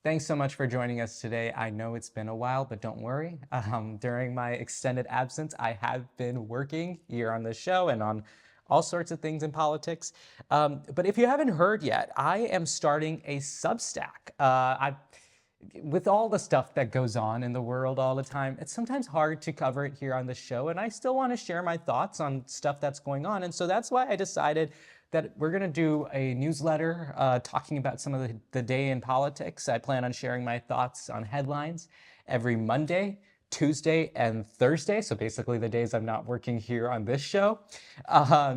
Thanks so much for joining us today. I know it's been a while, but don't worry. During my extended absence, I have been working here on this show and on all sorts of things in politics. But if you haven't heard yet, I am starting a Substack. With all the stuff that goes on in the world all the time, it's sometimes hard to cover it here on the show, and I still want to share my thoughts on stuff that's going on. And so that's why I decided that we're going to do a newsletter talking about some of the day in politics. I plan on sharing my thoughts on headlines every Monday, Tuesday, and Thursday. So basically the days I'm not working here on this show.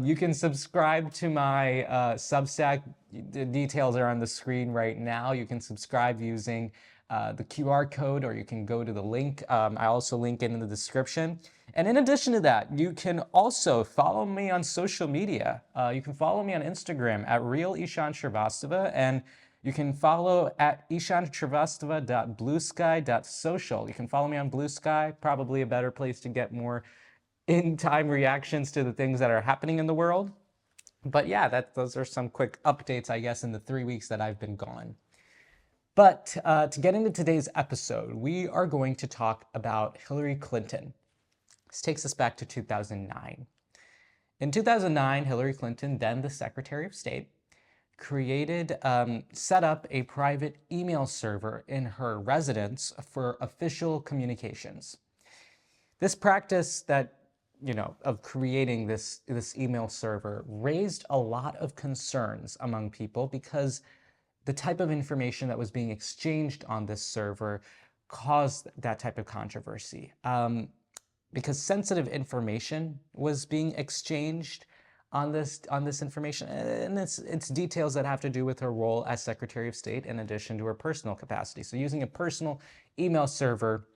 You can subscribe to my Substack. The details are on the screen right now. You can subscribe using the QR code, or you can go to the link. I also link it in the description. And in addition to that, you can also follow me on social media. You can follow me on Instagram at @realishanshrivastava, and you can follow at ishanshrivastava.bluesky.social. You can follow me on Blue Sky, probably a better place to get more in-time reactions to the things that are happening in the world. But yeah, those are some quick updates, I guess, in the 3 weeks that I've been gone. But to get into today's episode, we are going to talk about Hillary Clinton. This takes us back to 2009. In 2009, Hillary Clinton, then the Secretary of State, set up a private email server in her residence for official communications. This practice of creating this email server raised a lot of concerns among people because the type of information that was being exchanged on this server caused that type of controversy. Because sensitive information was being exchanged on this information, and it's details that have to do with her role as Secretary of State in addition to her personal capacity. So using a personal email server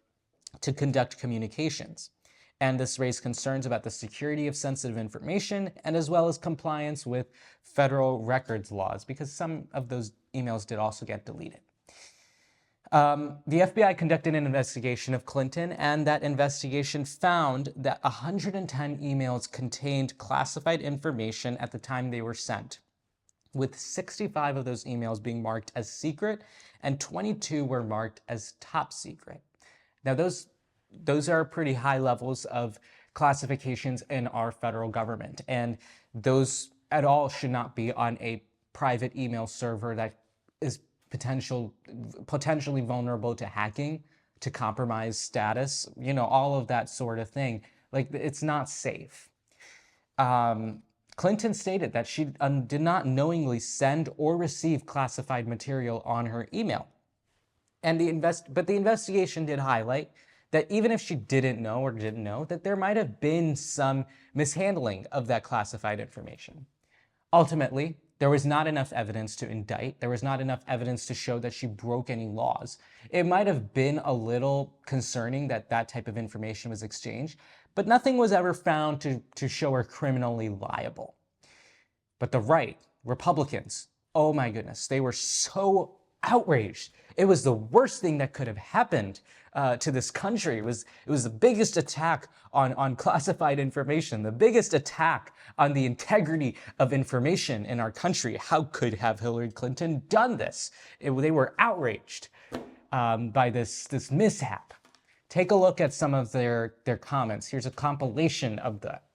to conduct communications. And this raised concerns about the security of sensitive information and as well as compliance with federal records laws, because some of those emails did also get deleted. The FBI conducted an investigation of Clinton, and that investigation found that 110 emails contained classified information at the time they were sent, with 65 of those emails being marked as secret and 22 were marked as top secret. Now, those are pretty high levels of classifications in our federal government, and those at all should not be on a private email server that is potentially vulnerable to hacking, to compromise status, all of that sort of thing. Like, it's not safe. Clinton stated that she did not knowingly send or receive classified material on her email. And but the investigation did highlight that even if she didn't know, that there might have been some mishandling of that classified information. Ultimately, there was not enough evidence to indict. There was not enough evidence to show that she broke any laws. It might have been a little concerning that that type of information was exchanged, but nothing was ever found to show her criminally liable. But the right, Republicans, oh my goodness, they were so outraged. It was the worst thing that could have happened to this country. It was the biggest attack on classified information, the biggest attack on the integrity of information in our country. How could have Hillary Clinton done this? They were outraged by this mishap. Take a look at some of their comments. Here's a compilation of that.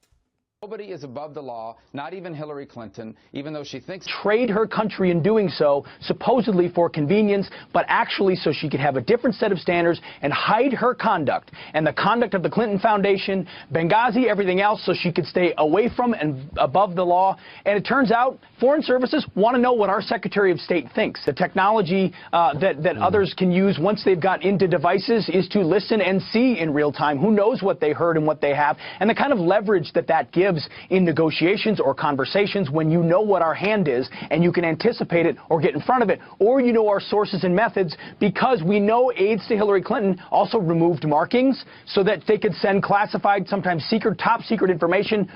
Nobody is above the law, not even Hillary Clinton, even though she thinks betrayed her country in doing so, supposedly for convenience, but actually so she could have a different set of standards and hide her conduct and the conduct of the Clinton Foundation, Benghazi, everything else, so she could stay away from and above the law. And it turns out foreign services want to know what our Secretary of State thinks. The technology that others can use once they've got into devices is to listen and see in real time who knows what they heard and what they have, and the kind of leverage that gives in negotiations or conversations when you know what our hand is and you can anticipate it or get in front of it, or you know our sources and methods, because we know aides to Hillary Clinton also removed markings so that they could send classified, sometimes secret, top secret information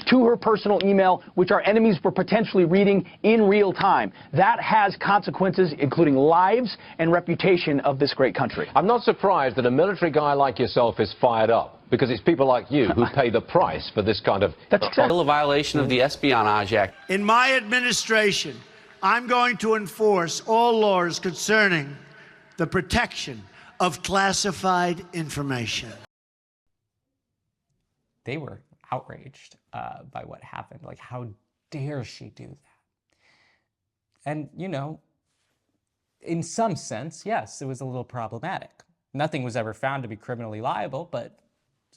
to her personal email, which our enemies were potentially reading in real time. That has consequences, including lives and reputation of this great country. I'm not surprised that a military guy like yourself is fired up, because it's people like you who pay the price for this kind of... That's exactly a violation of the Espionage Act. In my administration, I'm going to enforce all laws concerning the protection of classified information. They were outraged by what happened. Like, how dare she do that? And, you know, in some sense, yes, it was a little problematic. Nothing was ever found to be criminally liable, but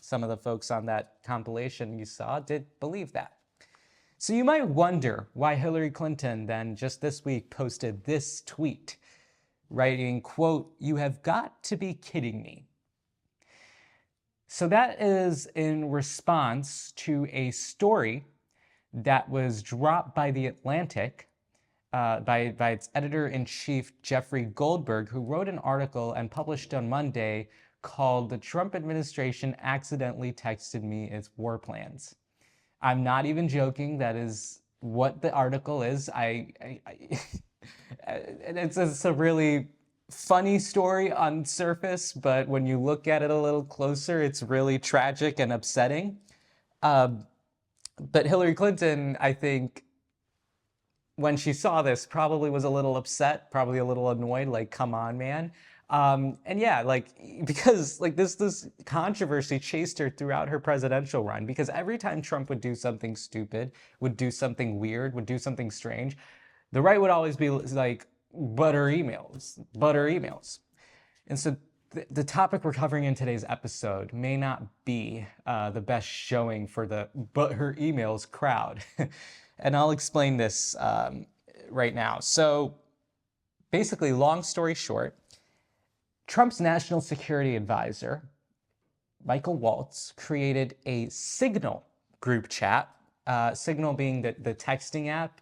some of the folks on that compilation you saw did believe that. So you might wonder why Hillary Clinton then just this week posted this tweet, writing, quote, "You have got to be kidding me." So that is in response to a story that was dropped by The Atlantic by its editor-in-chief, Jeffrey Goldberg, who wrote an article and published on Monday called "The Trump Administration Accidentally Texted Me Its War Plans." I'm not even joking. That is what the article is. It's a really funny story on surface, but when you look at it a little closer, it's really tragic and upsetting. But Hillary Clinton, I think, when she saw this, probably was a little upset, probably a little annoyed, like, come on, man. And yeah, like, because like this controversy chased her throughout her presidential run, because every time Trump would do something stupid, would do something weird, would do something strange, the right would always be like, butter emails. And so the topic we're covering in today's episode may not be the best showing for the but her emails crowd. And I'll explain this right now. So basically, long story short, Trump's national security advisor, Michael Waltz, created a Signal group chat, Signal being the texting app.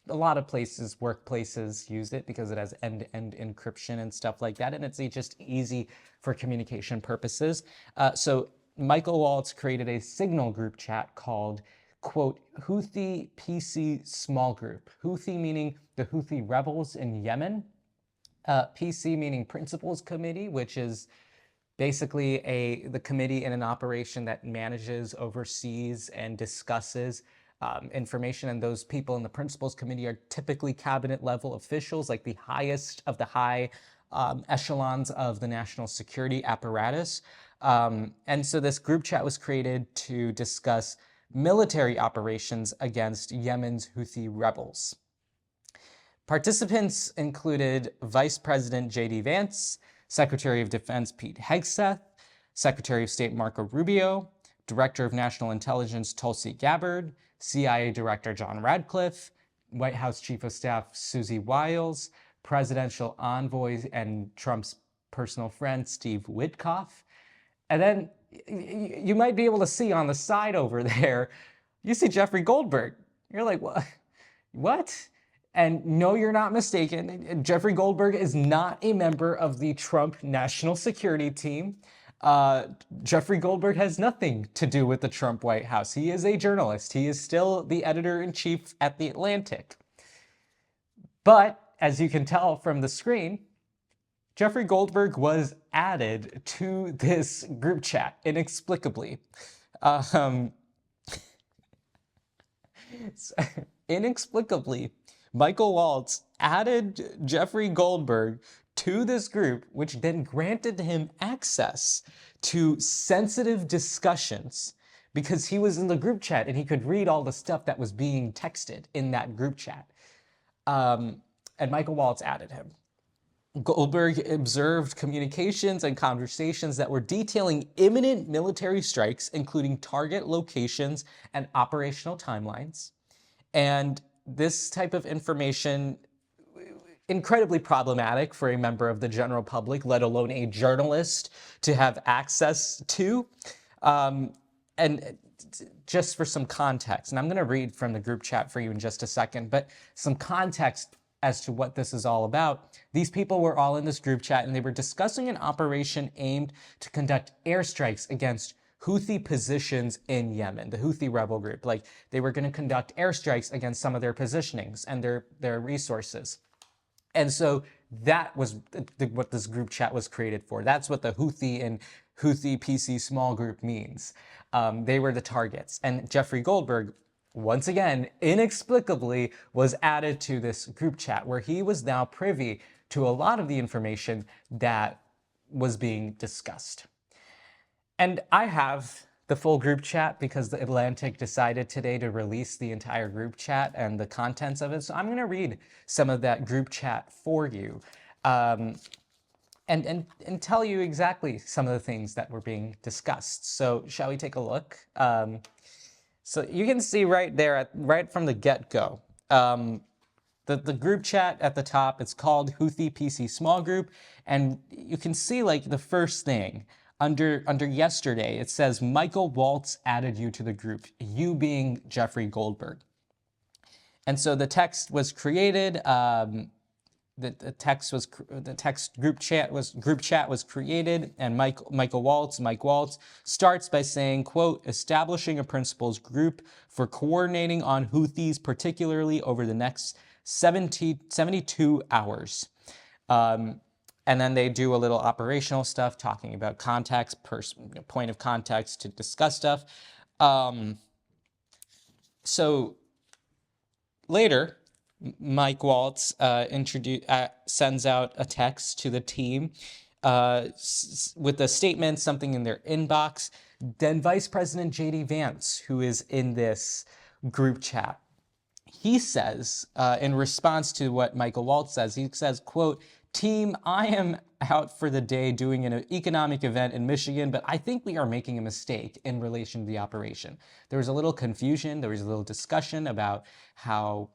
A lot of places, workplaces use it because it has end-to-end encryption and stuff like that, and it's just easy for communication purposes. So Michael Waltz created a Signal group chat called, quote, Houthi PC Small Group. Houthi meaning the Houthi rebels in Yemen. PC meaning Principals Committee, which is basically the committee in an operation that manages, oversees, and discusses information. And those people in the Principals Committee are typically cabinet level officials, like the highest of the high echelons of the national security apparatus. And so this group chat was created to discuss military operations against Yemen's Houthi rebels. Participants included Vice President J.D. Vance, Secretary of Defense Pete Hegseth, Secretary of State Marco Rubio, Director of National Intelligence Tulsi Gabbard, CIA Director John Radcliffe, White House Chief of Staff Susie Wiles, Presidential Envoy and Trump's personal friend Steve Witkoff. And then you might be able to see on the side over there, you see Jeffrey Goldberg. You're like, what? And no, you're not mistaken. Jeffrey Goldberg is not a member of the Trump National Security Team. Jeffrey Goldberg has nothing to do with the Trump White House. He is a journalist. He is still the editor-in-chief at The Atlantic. But as you can tell from the screen, Jeffrey Goldberg was added to this group chat inexplicably. Inexplicably, Michael Waltz added Jeffrey Goldberg to this group, which then granted him access to sensitive discussions because he was in the group chat and he could read all the stuff that was being texted in that group chat. And Michael Waltz added him. Goldberg observed communications and conversations that were detailing imminent military strikes, including target locations and operational timelines. And this type of information, incredibly problematic for a member of the general public, let alone a journalist, to have access to. And just for some context, and I'm going to read from the group chat for you in just a second, but some context as to what this is all about. These people were all in this group chat and they were discussing an operation aimed to conduct airstrikes against Houthi positions in Yemen, the Houthi rebel group. Like, they were going to conduct airstrikes against some of their positionings and their resources. And so that was what this group chat was created for. That's what the Houthi and Houthi PC small group means. They were the targets. And Jeffrey Goldberg, once again, inexplicably, was added to this group chat where he was now privy to a lot of the information that was being discussed. And I have the full group chat because the Atlantic decided today to release the entire group chat and the contents of it. So I'm going to read some of that group chat for you and tell you exactly some of the things that were being discussed. So shall we take a look? So you can see right there, right from the get-go, the group chat at the top, it's called Houthi PC Small Group. And you can see like the first thing, under yesterday, it says Michael Waltz added you to the group, you being Jeffrey Goldberg. And so the text was created, the text group chat was created, and Mike Waltz starts by saying, quote, establishing a principals group for coordinating on Houthis, particularly over the next 72 hours. And then they do a little operational stuff, talking about context, point of context to discuss stuff. So later, Mike Waltz sends out a text to the team with a statement, something in their inbox. Then Vice President J.D. Vance, who is in this group chat, he says, in response to what Michael Waltz says, he says, quote, team, I am out for the day doing an economic event in Michigan, but I think we are making a mistake in relation to the operation. There was a little confusion. There was a little discussion about how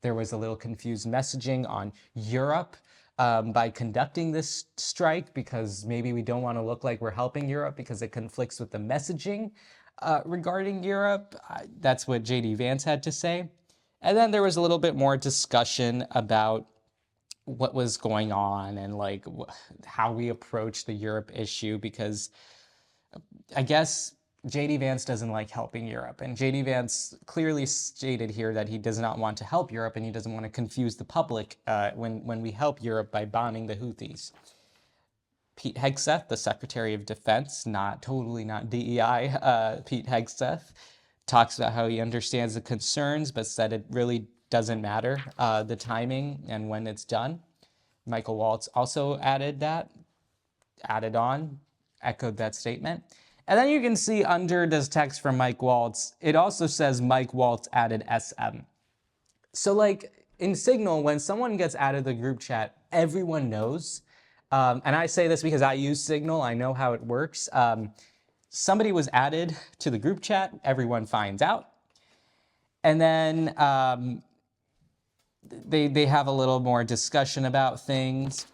there was a little confused messaging on Europe by conducting this strike, because maybe we don't want to look like we're helping Europe because it conflicts with the messaging regarding Europe. That's what J.D. Vance had to say. And then there was a little bit more discussion about what was going on and like how we approach the Europe issue, because I guess J.D. Vance doesn't like helping Europe. And J.D. Vance clearly stated here that he does not want to help Europe, and he doesn't want to confuse the public when we help Europe by bombing the Houthis. Pete Hegseth, the Secretary of Defense, not DEI, Pete Hegseth, talks about how he understands the concerns, but said it really doesn't matter, the timing and when it's done. Michael Waltz also echoed that statement. And then you can see under this text from Mike Waltz, it also says Mike Waltz added SM. So like in Signal, when someone gets added to the group chat, everyone knows. And I say this because I use Signal, I know how it works. Somebody was added to the group chat, everyone finds out. And then they have a little more discussion about things.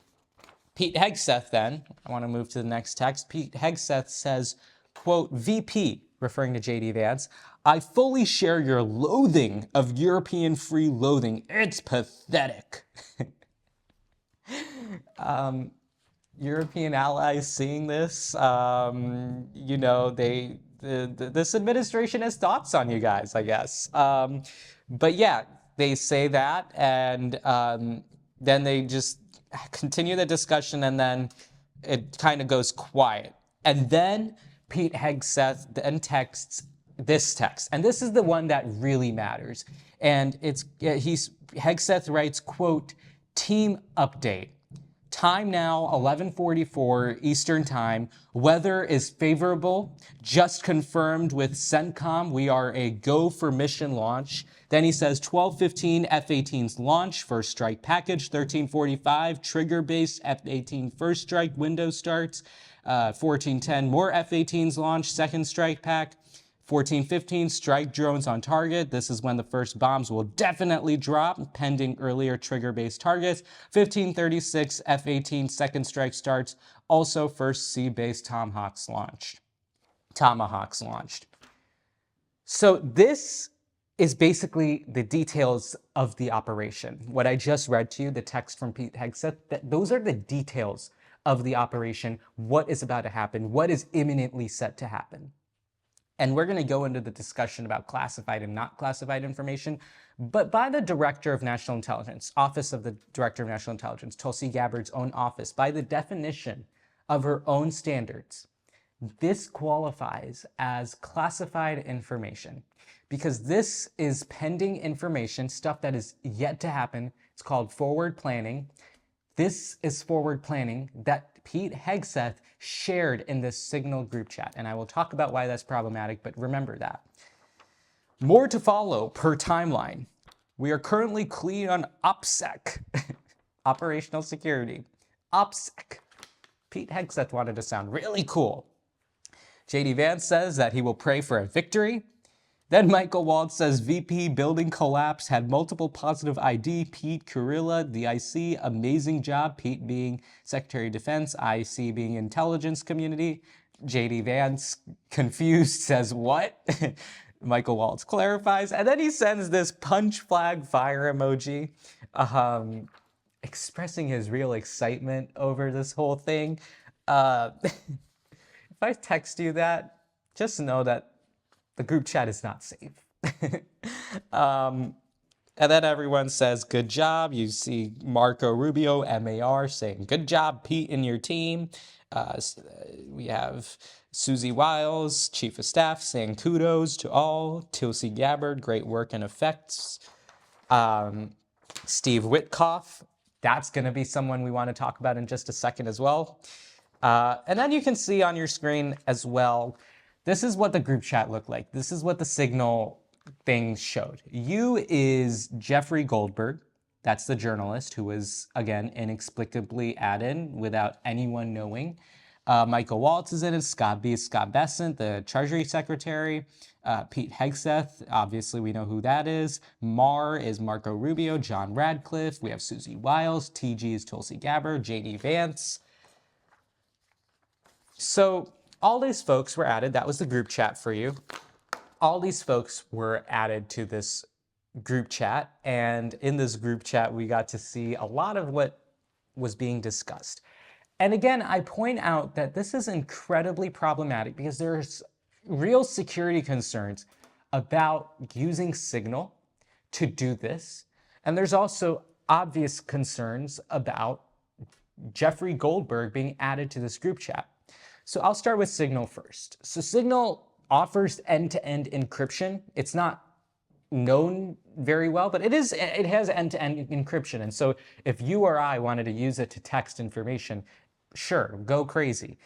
Pete Hegseth then, I want to move to the next text. Pete Hegseth says, quote, VP, referring to J.D. Vance, I fully share your loathing of European free loathing. It's pathetic. European allies seeing this, you know, this administration has thoughts on you guys, I guess. But yeah, they say that, and then they just continue the discussion, and then it kind of goes quiet. And then Pete Hegseth then texts this text, and this is the one that really matters. And Hegseth writes, quote, team update. Time now, 11:44 Eastern Time. Weather is favorable. Just confirmed with CENTCOM. We are a go for mission launch. Then he says 12:15 F-18s launch, first strike package. 13:45 trigger-based F-18 first strike window starts. 14:10 more F-18s launch, second strike pack. 14:15 strike drones on target. This is when the first bombs will definitely drop, pending earlier trigger-based targets. 15:36 F-18 second strike starts. Also first sea-based Tomahawks launched. So this is basically the details of the operation. What I just read to you, the text from Pete Hegseth, those are the details of the operation, what is about to happen, what is imminently set to happen. And we're going to go into the discussion about classified and not classified information, but by the Director of National Intelligence, Office of the Director of National Intelligence, Tulsi Gabbard's own office, by the definition of her own standards, this qualifies as classified information because this is pending information, stuff that is yet to happen. It's called forward planning. This is forward planning that Pete Hegseth shared in this Signal group chat. And I will talk about why that's problematic, but remember that. More to follow per timeline. We are currently clean on OPSEC, operational security. OPSEC. Pete Hegseth wanted to sound really cool. JD Vance says that he will pray for a victory. Then Michael Waltz says VP building collapse, had multiple positive ID. Pete Kurilla, the IC, amazing job. Pete being Secretary of Defense, IC being intelligence community. JD Vance, confused, says what? Michael Waltz clarifies, and then he sends this punch flag fire emoji, expressing his real excitement over this whole thing. If I text you that, just know that the group chat is not safe. And then everyone says, good job. You see Marco Rubio, MAR, saying, good job, Pete, and your team. We have Susie Wiles, Chief of Staff, saying kudos to all. Tulsi Gabbard, great work and effects. Steve Witkoff, that's going to be someone we want to talk about in just a second as well. And then you can see on your screen as well, this is what the group chat looked like. This is what the Signal thing showed. You is Jeffrey Goldberg. That's the journalist who was, again, inexplicably added without anyone knowing. Michael Waltz is in it. Scott Bessent, the Treasury Secretary. Pete Hegseth, obviously we know who that is. Mar is Marco Rubio. John Radcliffe. We have Susie Wiles. TG is Tulsi Gabbard. JD Vance. So all these folks were added. That was the group chat for you. All these folks were added to this group chat. And in this group chat, we got to see a lot of what was being discussed. And again, I point out that this is incredibly problematic because there's real security concerns about using Signal to do this. And there's also obvious concerns about Jeffrey Goldberg being added to this group chat. So I'll start with Signal first. So Signal offers end-to-end encryption. It's not known very well, but it has end-to-end encryption. And so if you or I wanted to use it to text information, sure, go crazy.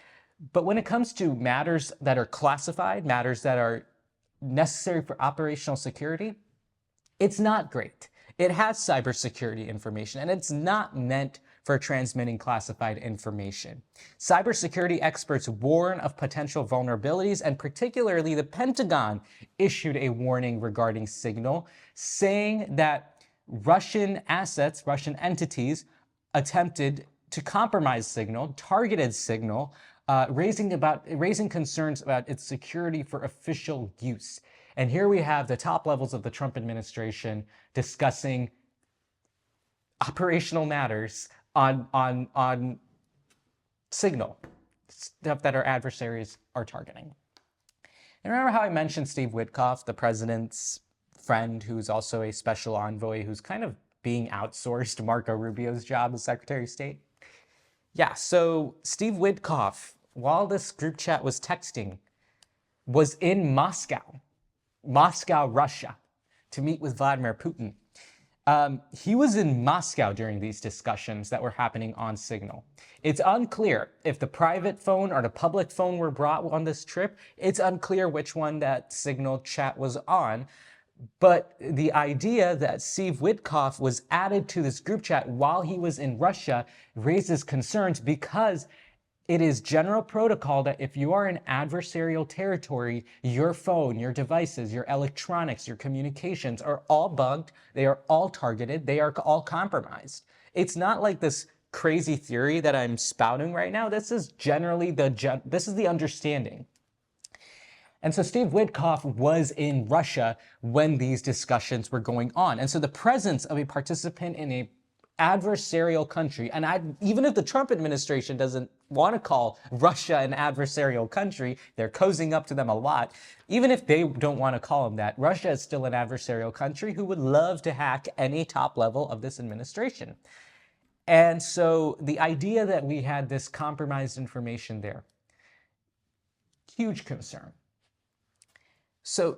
But when it comes to matters that are classified, matters that are necessary for operational security, it's not great. It has cybersecurity information, and it's not meant for transmitting classified information. Cybersecurity experts warn of potential vulnerabilities, and particularly the Pentagon issued a warning regarding Signal, saying that Russian assets, Russian entities, attempted to compromise Signal, targeted Signal, raising concerns about its security for official use. And here we have the top levels of the Trump administration discussing operational matters on Signal, stuff that our adversaries are targeting. And remember how I mentioned Steve Witkoff, the president's friend, who's also a special envoy, who's kind of being outsourced to Marco Rubio's job as Secretary of State? Yeah, so Steve Witkoff, while this group chat was texting, was in Moscow, Russia, to meet with Vladimir Putin. He was in Moscow during these discussions that were happening on Signal. It's unclear if the private phone or the public phone were brought on this trip. It's unclear which one that Signal chat was on. But the idea that Steve Witkoff was added to this group chat while he was in Russia raises concerns because it is general protocol that if you are in adversarial territory, your phone, your devices, your electronics, your communications are all bugged, they are all targeted, they are all compromised. It's not like this crazy theory that I'm spouting right now. This is generally the understanding. And so Steve Witkoff was in Russia when these discussions were going on. And so the presence of a participant in a adversarial country, and even if the Trump administration doesn't want to call Russia an adversarial country, they're cozying up to them a lot. Even if they don't want to call them that, Russia is still an adversarial country who would love to hack any top level of this administration. And so the idea that we had this compromised information there, huge concern. So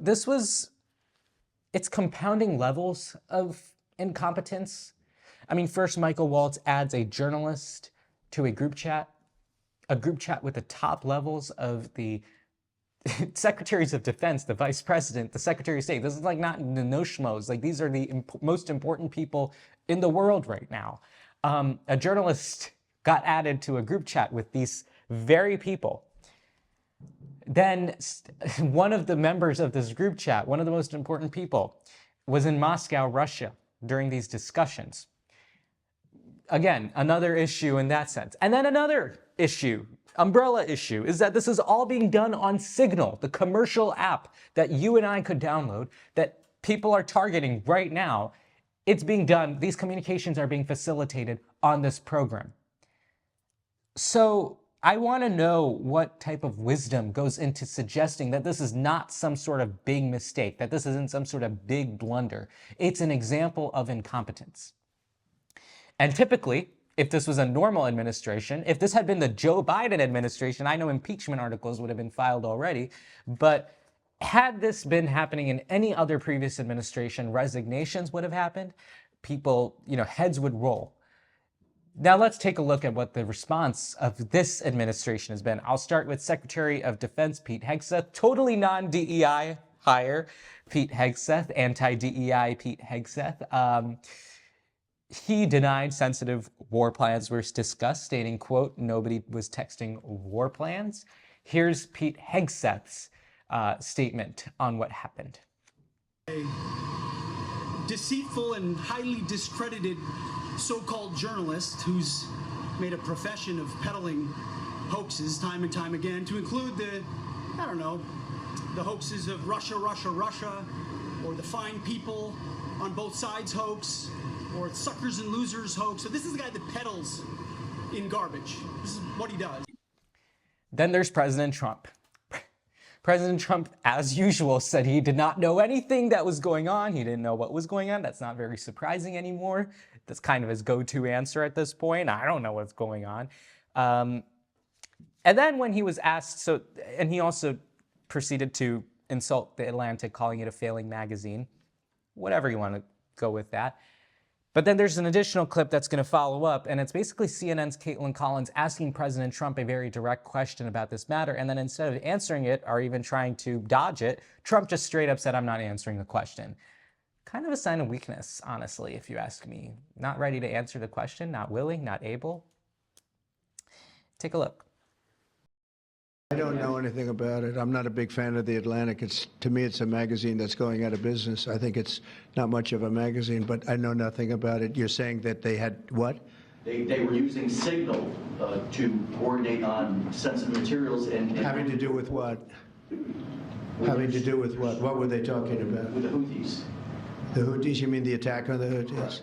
it's compounding levels of incompetence. I mean, first, Michael Waltz adds a journalist to a group chat with the top levels of the secretaries of defense, the vice president, the secretary of state. This is like not the no schmoes. Like, these are the most important people in the world right now. A journalist got added to a group chat with these very people. Then one of the members of this group chat, one of the most important people, was in Moscow, Russia during these discussions. Again, another issue in that sense. And then another issue, umbrella issue, is that this is all being done on Signal, the commercial app that you and I could download, that people are targeting right now. It's being done, these communications are being facilitated on this program. So I want to know what type of wisdom goes into suggesting that this is not some sort of big mistake, that this isn't some sort of big blunder. It's an example of incompetence. And typically, if this was a normal administration, if this had been the Joe Biden administration, I know impeachment articles would have been filed already, but had this been happening in any other previous administration, resignations would have happened. People, heads would roll. Now let's take a look at what the response of this administration has been. I'll start with Secretary of Defense Pete Hegseth, totally non-DEI hire Pete Hegseth, anti-DEI Pete Hegseth. He denied sensitive war plans were discussed, stating, quote, nobody was texting war plans. Here's Pete Hegseth's statement on what happened. A deceitful and highly discredited so-called journalist who's made a profession of peddling hoaxes time and time again, to include the hoaxes of Russia, Russia, Russia, or the fine people on both sides hoax, or suckers and losers hoax. So this is the guy that peddles in garbage. This is what he does. Then there's President Trump. President Trump, as usual, said he did not know anything that was going on. He didn't know what was going on. That's not very surprising anymore. That's kind of his go-to answer at this point. I don't know what's going on. And then when he was asked, and he also proceeded to insult The Atlantic, calling it a failing magazine. Whatever you want to go with that. But then there's an additional clip that's going to follow up, and it's basically CNN's Caitlin Collins asking President Trump a very direct question about this matter, and then instead of answering it or even trying to dodge it, Trump just straight up said, I'm not answering the question. Kind of a sign of weakness, honestly, if you ask me. Not ready to answer the question, not willing, not able. Take a look. I don't know anything about it. I'm not a big fan of The Atlantic. To me, it's a magazine that's going out of business. I think it's not much of a magazine, but I know nothing about it. You're saying that they had what? They were using Signal to coordinate on sensitive materials and having to do with what? Having to do with what? What were they talking about? With the Houthis. The Houthis? You mean the attack on the Houthis? Correct.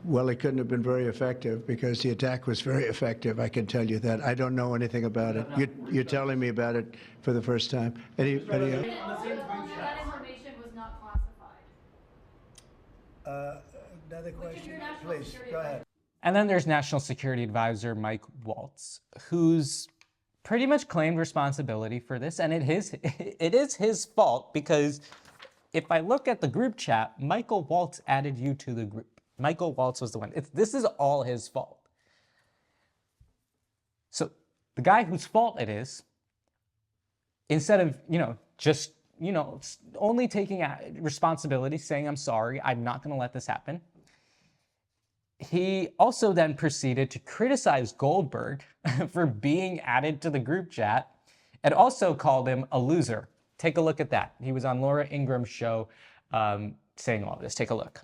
Well, it couldn't have been very effective because the attack was very effective. I can tell you that. I don't know anything about it. You're telling me about it for the first time. Anybody else? That information was not classified. Another question, please. Go ahead. And then there's National Security Advisor Mike Waltz, who's pretty much claimed responsibility for this, and it is his fault because if I look at the group chat, Michael Waltz added you to the group. Michael Waltz was the one. This is all his fault. So the guy whose fault it is, instead of, just, only taking responsibility, saying, I'm sorry, I'm not going to let this happen, he also then proceeded to criticize Goldberg for being added to the group chat and also called him a loser. Take a look at that. He was on Laura Ingram's show saying all this. Take a look.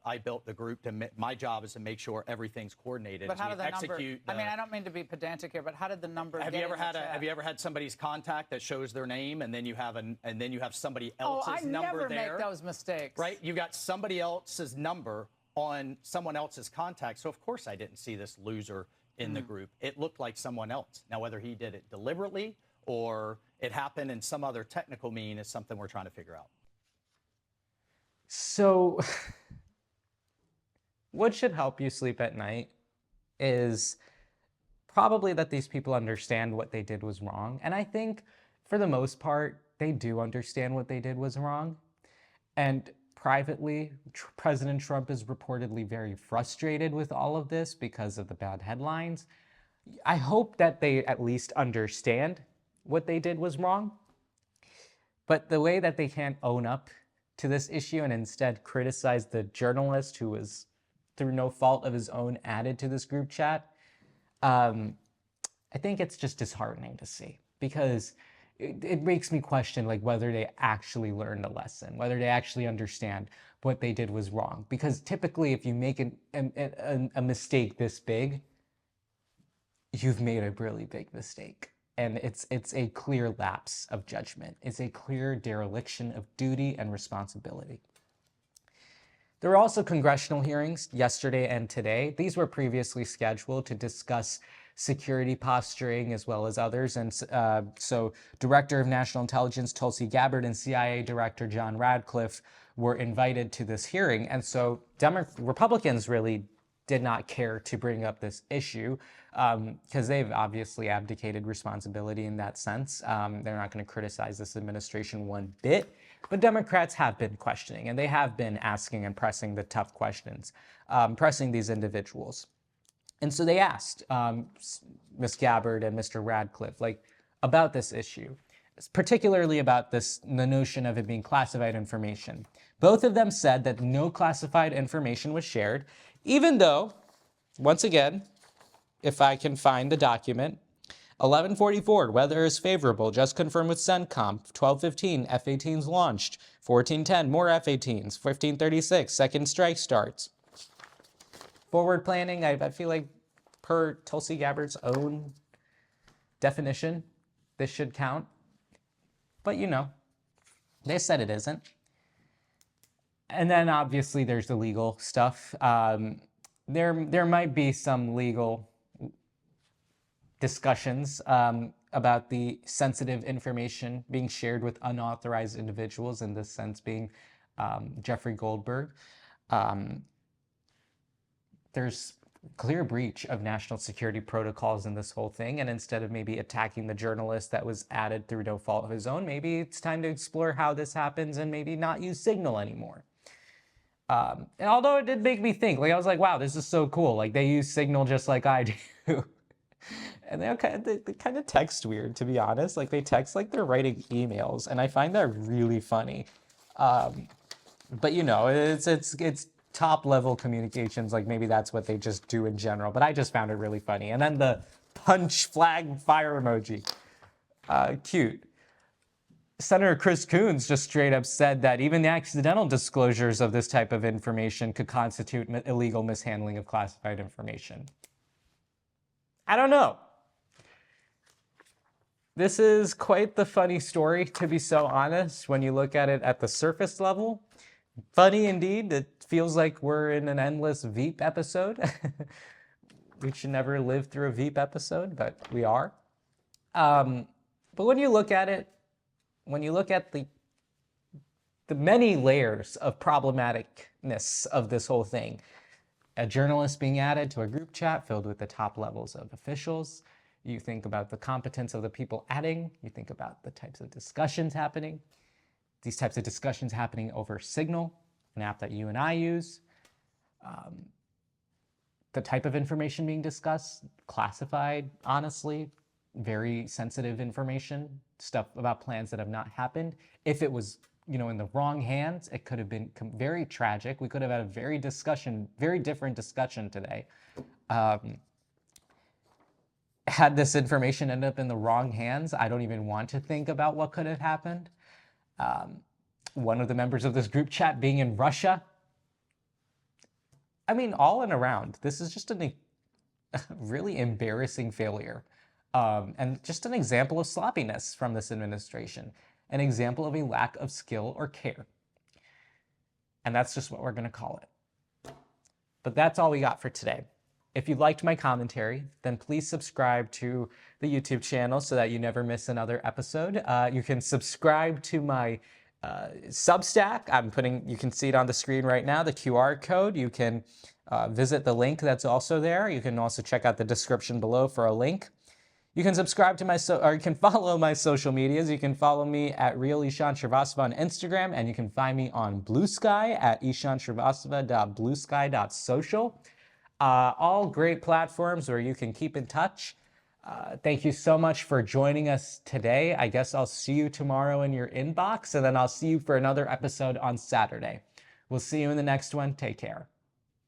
I built the group my job is to make sure everything's coordinated. But how did the execute number? I don't mean to be pedantic here, but how did the number? Have you ever had somebody's contact that shows their name and then you have somebody else's number there? I never make those mistakes. Right? You got somebody else's number on someone else's contact. So of course I didn't see this loser in the group. It looked like someone else. Now whether he did it deliberately or it happened in some other technical mean is something we're trying to figure out. So what should help you sleep at night is probably that these people understand what they did was wrong. And I think for the most part, they do understand what they did was wrong. And privately. President Trump is reportedly very frustrated with all of this because of the bad headlines. I hope that they at least understand what they did was wrong. But the way that they can't own up to this issue and instead criticize the journalist who was, through no fault of his own, added to this group chat, I think it's just disheartening to see, because it makes me question like whether they actually learned a lesson, whether they actually understand what they did was wrong. Because typically if you make a mistake this big, you've made a really big mistake. And it's a clear lapse of judgment. It's a clear dereliction of duty and responsibility. There were also congressional hearings yesterday and today. These were previously scheduled to discuss security posturing as well as others. And so Director of National Intelligence Tulsi Gabbard and CIA Director John Radcliffe were invited to this hearing. And so Republicans really did not care to bring up this issue because they've obviously abdicated responsibility in that sense. They're not going to criticize this administration one bit. But Democrats have been questioning, and they have been asking and pressing the tough questions, pressing these individuals. And so they asked Ms. Gabbard and Mr. Radcliffe about this issue, particularly about the notion of it being classified information. Both of them said that no classified information was shared, even though, once again, if I can find the document, 1144, weather is favorable, just confirmed with CENTCOM. 1215, F-18s launched. 1410, more F-18s. 1536, second strike starts. Forward planning, I feel like per Tulsi Gabbard's own definition, this should count. But you know, they said it isn't. And then obviously there's the legal stuff. There might be some legal discussions about the sensitive information being shared with unauthorized individuals, in this sense being Jeffrey Goldberg. There's clear breach of national security protocols in this whole thing, and instead of maybe attacking the journalist that was added through no fault of his own, maybe it's time to explore how this happens and maybe not use Signal anymore. And although it did make me think, I was like, wow, this is so cool. They use Signal just like I do. And they kind of text weird, to be honest. They text like they're writing emails, and I find that really funny. But you know, it's top level communications. Maybe that's what they just do in general. But I just found it really funny. And then the punch flag fire emoji, cute. Senator Chris Coons just straight up said that even the accidental disclosures of this type of information could constitute illegal mishandling of classified information. I don't know. This is quite the funny story, to be so honest, when you look at it at the surface level. Funny indeed. It feels like we're in an endless Veep episode. We should never live through a Veep episode, but we are. But when you look at it, when you look at the many layers of problematicness of this whole thing, a journalist being added to a group chat filled with the top levels of officials, you think about the competence of the people adding, you think about the types of discussions happening, these types of discussions happening over Signal, an app that you and I use, the type of information being discussed, classified, honestly, very sensitive information, stuff about plans that have not happened. If it was, in the wrong hands, it could have been very tragic. We could have had a very different discussion today. Had this information end up in the wrong hands, I don't even want to think about what could have happened. One of the members of this group chat being in Russia. I mean, all and around, this is just a really embarrassing failure. And just an example of sloppiness from this administration, an example of a lack of skill or care. And that's just what we're going to call it. But that's all we got for today. If you liked my commentary, then please subscribe to the YouTube channel so that you never miss another episode. You can subscribe to my Substack. You can see it on the screen right now, the QR code. You can visit the link that's also there. You can also check out the description below for a link. You can subscribe to or you can follow my social medias. You can follow me at Real Ishan Shrivastava on Instagram, and you can find me on Blue Sky at ishanshrivastava.bluesky.social. All great platforms where you can keep in touch. Thank you so much for joining us today. I guess I'll see you tomorrow in your inbox, and then I'll see you for another episode on Saturday. We'll see you in the next one. Take care.